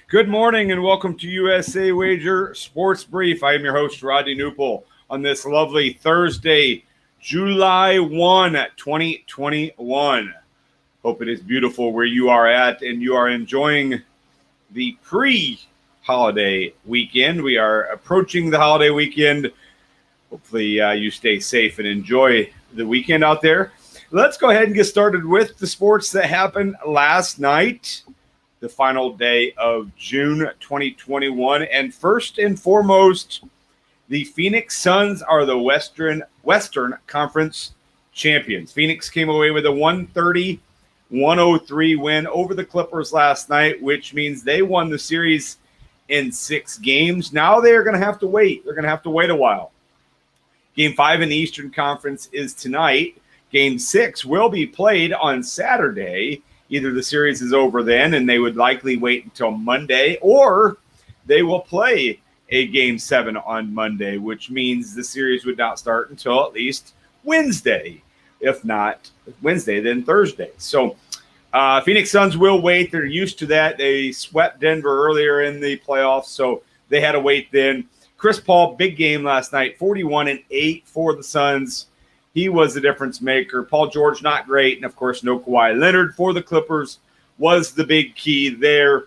Good morning and welcome to USA Wager Sports Brief. I am your host, Rodney Knuppel, on this lovely Thursday, July 1, 2021. Hope it is beautiful where you are at and you are enjoying the pre-holiday weekend. We are approaching the holiday weekend. Hopefully you stay safe and enjoy the weekend out there. Let's go ahead and get started with the sports that happened last night, the final day of June 2021. And first and foremost, the Phoenix Suns are the Western Conference champions. Phoenix came away with a 130-103 win over the Clippers last night, which means they won the series in 6 games. Now they're going to have to wait. They're going to have to wait a while. Game 5 in the Eastern Conference is tonight. Game 6 will be played on Saturday. Either the series is over then and they would likely wait until Monday, or they will play a Game 7 on Monday, which means the series would not start until at least Wednesday. If not Wednesday, then Thursday. So Phoenix Suns will wait. They're used to that. They swept Denver earlier in the playoffs, so they had to wait then. Chris Paul, big game last night, 41-8 for the Suns. He was the difference maker. Paul George, not great. And, of course, no Kawhi Leonard for the Clippers was the big key there.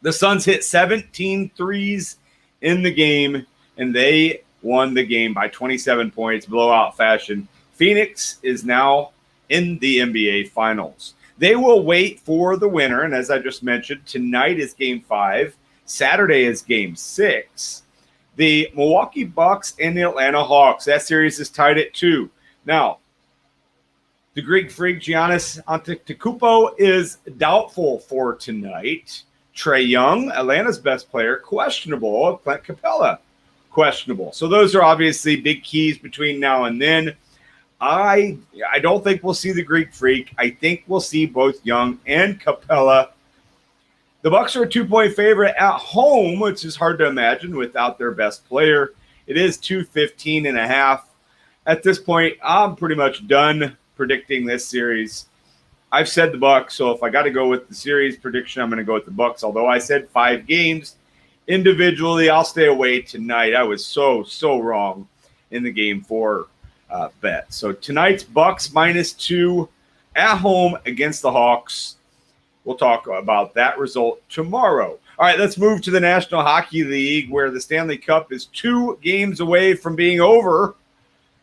The Suns hit 17 threes in the game, and they won the game by 27 points, blowout fashion. Phoenix is now in the NBA Finals. They will wait for the winner, and as I just mentioned, tonight is Game 5. Saturday is Game 6. The Milwaukee Bucks and the Atlanta Hawks. That series is tied at 2. Now, the Greek freak Giannis Antetokounmpo is doubtful for tonight. Trae Young, Atlanta's best player, questionable. Clint Capella, questionable. So those are obviously big keys between now and then. I don't think we'll see the Greek freak. I think we'll see both Young and Capella. The Bucks are a 2-point favorite at home, which is hard to imagine without their best player. It is 215.5. At this point, I'm pretty much done predicting this series. I've said the Bucks, so if I got to go with the series prediction, I'm going to go with the Bucks. Although I said 5 games individually, I'll stay away tonight. I was so wrong in the Game 4 bet. So tonight's Bucks -2 at home against the Hawks. We'll talk about that result tomorrow. All right, let's move to the National Hockey League, where the Stanley Cup is 2 games away from being over.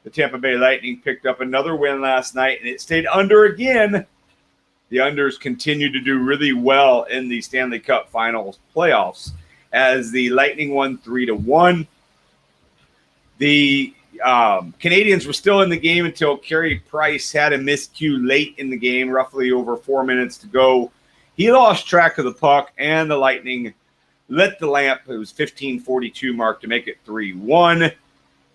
The Tampa Bay Lightning picked up another win last night, and it stayed under again. The Unders continue to do really well in the Stanley Cup Finals playoffs as the Lightning won 3-1. The Canadians were still in the game until Carey Price had a miscue late in the game, roughly over 4 minutes to go. He lost track of the puck, and the Lightning lit the lamp. It was 15:42 mark to make it 3-1.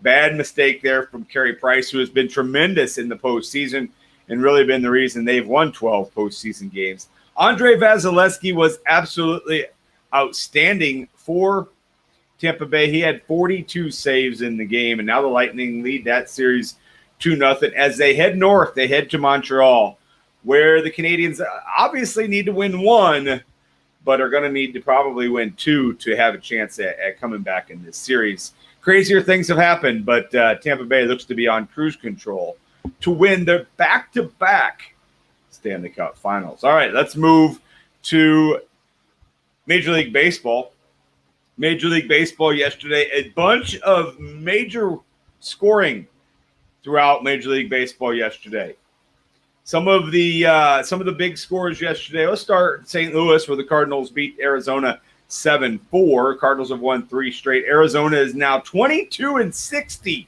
Bad mistake there from Carey Price, who has been tremendous in the postseason and really been the reason they've won 12 postseason games. Andre Vasilevsky was absolutely outstanding for Tampa Bay. He had 42 saves in the game, and now the Lightning lead that series 2-0. As they head north, they head to Montreal, where the Canadians obviously need to win 1, but are going to need to probably win 2 to have a chance at coming back in this series. Crazier things have happened, but Tampa Bay looks to be on cruise control to win their back-to-back Stanley Cup Finals. All right, let's move to Major League Baseball. Major League Baseball yesterday, a bunch of major scoring throughout Major League Baseball yesterday. Some of the big scores yesterday. Let's start in St. Louis, where the Cardinals beat Arizona 7-4. Cardinals have won 3 straight. Arizona is now 22-60.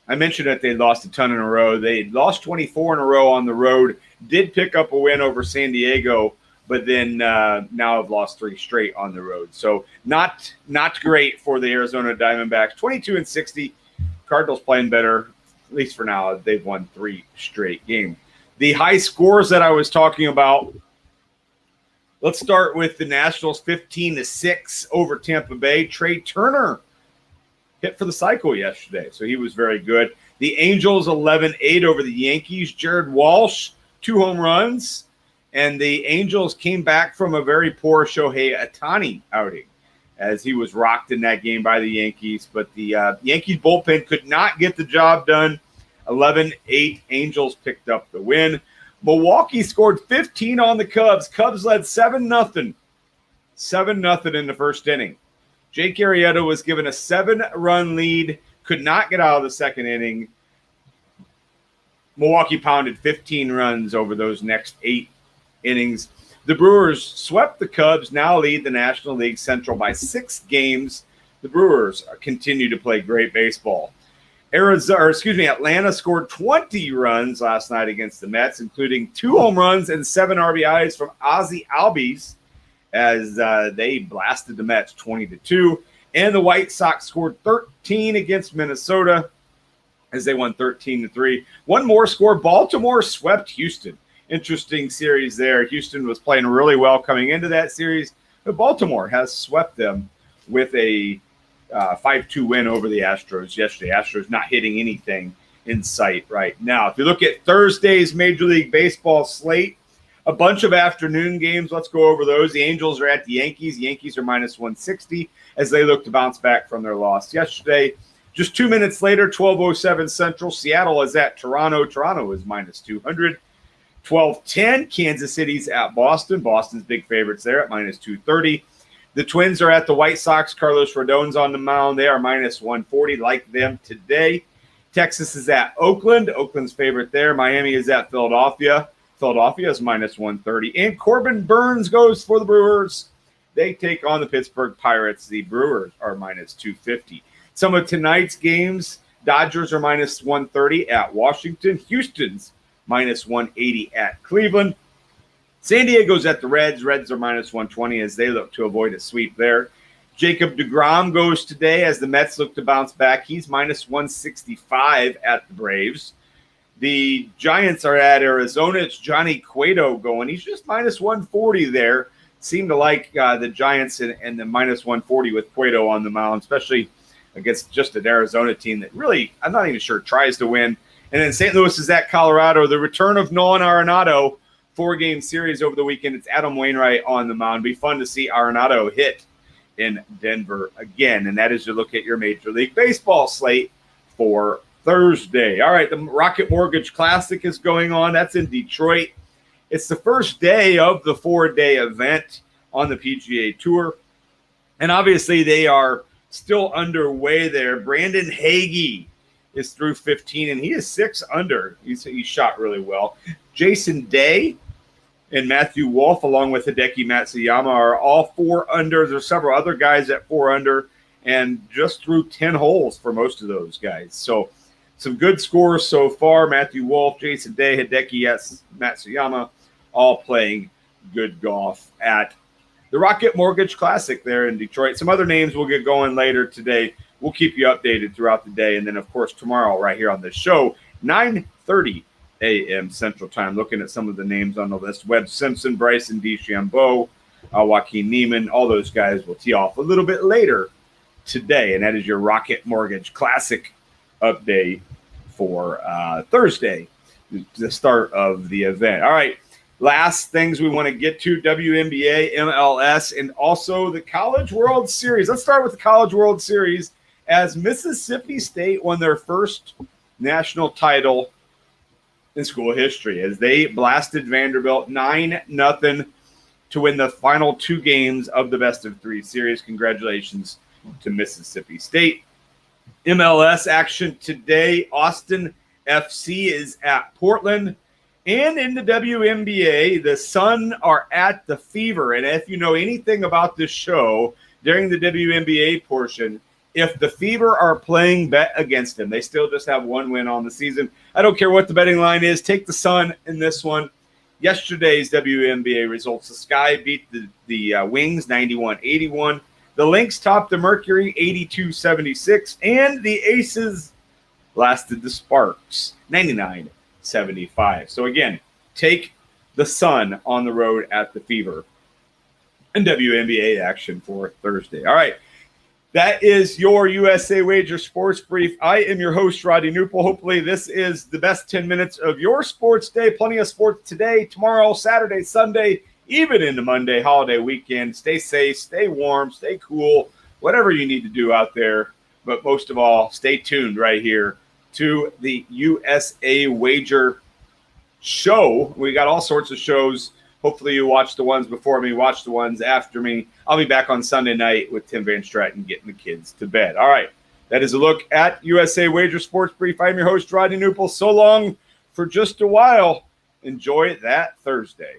I mentioned that they lost a ton in a row. They lost 24 in a row on the road. Did pick up a win over San Diego, but then now have lost 3 straight on the road. So not great for the Arizona Diamondbacks. 22-60. Cardinals playing better, at least for now. They've won 3 straight games. The high scores that I was talking about. Let's start with the Nationals 15-6 over Tampa Bay. Trey Turner hit for the cycle yesterday, so he was very good. The Angels 11-8 over the Yankees. Jared Walsh, 2 home runs. And the Angels came back from a very poor Shohei Ohtani outing as he was rocked in that game by the Yankees. But the Yankees bullpen could not get the job done. 11-8, Angels picked up the win. Milwaukee scored 15 on the Cubs. Cubs led 7-0. 7-0 in the first inning. Jake Arrieta was given a 7-run lead, could not get out of the second inning. Milwaukee pounded 15 runs over those next 8 innings. The Brewers swept the Cubs, now lead the National League Central by 6 games. The Brewers continue to play great baseball. Atlanta scored 20 runs last night against the Mets, including 2 home runs and 7 RBIs from Ozzie Albies as they blasted the Mets 20-2. And the White Sox scored 13 against Minnesota as they won 13-3. One more score, Baltimore swept Houston. Interesting series there. Houston was playing really well coming into that series, but Baltimore has swept them with a 5-2 win over the Astros yesterday. Astros not hitting anything in sight right now. If you look at Thursday's Major League Baseball slate, a bunch of afternoon games. Let's go over those. The Angels are at the Yankees. The Yankees are minus 160 as they look to bounce back from their loss yesterday. Just 2 minutes later, 12:07 Central, Seattle is at Toronto. Toronto is minus 200. 12:10, Kansas City's at Boston. Boston's big favorites there at minus 230. The Twins are at the White Sox. Carlos Rodon's on the mound. They are minus 140, like them today. Texas is at Oakland. Oakland's favorite there. Miami is at Philadelphia. Philadelphia is minus 130. And Corbin Burns goes for the Brewers. They take on the Pittsburgh Pirates. The Brewers are minus 250. Some of tonight's games, Dodgers are minus 130 at Washington. Houston's minus 180 at Cleveland. San Diego's at the Reds. Reds are minus 120 as they look to avoid a sweep there. Jacob deGrom goes today as the Mets look to bounce back. He's minus 165 at the Braves. The Giants are at Arizona. It's Johnny Cueto going. He's just minus 140 there. Seem to like the Giants and the minus 140 with Cueto on the mound, especially against just an Arizona team that really, I'm not even sure, tries to win. And then St. Louis is at Colorado. The return of Nolan Arenado, 4-game series over the weekend. It's Adam Wainwright on the mound. Be fun to see Arenado hit in Denver again. And that is to look at your Major League Baseball slate for Thursday. All right, the Rocket Mortgage Classic is going on. That's in Detroit. It's the first day of the 4-day event on the PGA Tour. And obviously they are still underway there. Brandon Hagee is through 15, and he is 6 under. He shot really well. Jason Day and Matthew Wolff, along with Hideki Matsuyama, are all 4 under. There's several other guys at 4 under, and just through 10 holes for most of those guys. So some good scores so far. Matthew Wolff, Jason Day, Hideki Matsuyama, all playing good golf at the Rocket Mortgage Classic there in Detroit. Some other names we'll get going later today. We'll keep you updated throughout the day. And then, of course, tomorrow right here on the show, 9:30 a.m. Central Time, looking at some of the names on the list. Webb Simpson, Bryson DeChambeau, Joaquin Neiman, all those guys will tee off a little bit later today. And that is your Rocket Mortgage Classic update for Thursday, the start of the event. All right. Last things we want to get to, WNBA, MLS, and also the College World Series. Let's start with the College World Series as Mississippi State won their first national title in school history as they blasted Vanderbilt 9-0 to win the final 2 games of the best-of-3 series. Congratulations to Mississippi State. MLS action today. Austin FC is at Portland. And in the WNBA, the Sun are at the Fever. And if you know anything about this show, during the WNBA portion, if the Fever are playing, bet against them. They still just have 1 win on the season. I don't care what the betting line is. Take the Sun in this one. Yesterday's WNBA results. The Sky beat the Wings 91-81. The Lynx topped the Mercury 82-76. And the Aces lasted the Sparks 99-75. So again, take the Sun on the road at the Fever and WNBA action for Thursday. All right. That is your USA Wager Sports Brief. I am your host, Rodney Knuppel. Hopefully this is the best 10 minutes of your sports day. Plenty of sports today, tomorrow, Saturday, Sunday, even into Monday, holiday weekend. Stay safe, stay warm, stay cool, whatever you need to do out there. But most of all, stay tuned right here to the USA Wager show. We got all sorts of shows. Hopefully you watch the ones before me, watch the ones after me. I'll be back on Sunday night with Tim Van Stratton getting the kids to bed. All right, that is a look at USA Wager Sports Brief. I'm your host, Rodney Knuppel. So long for just a while. Enjoy that Thursday.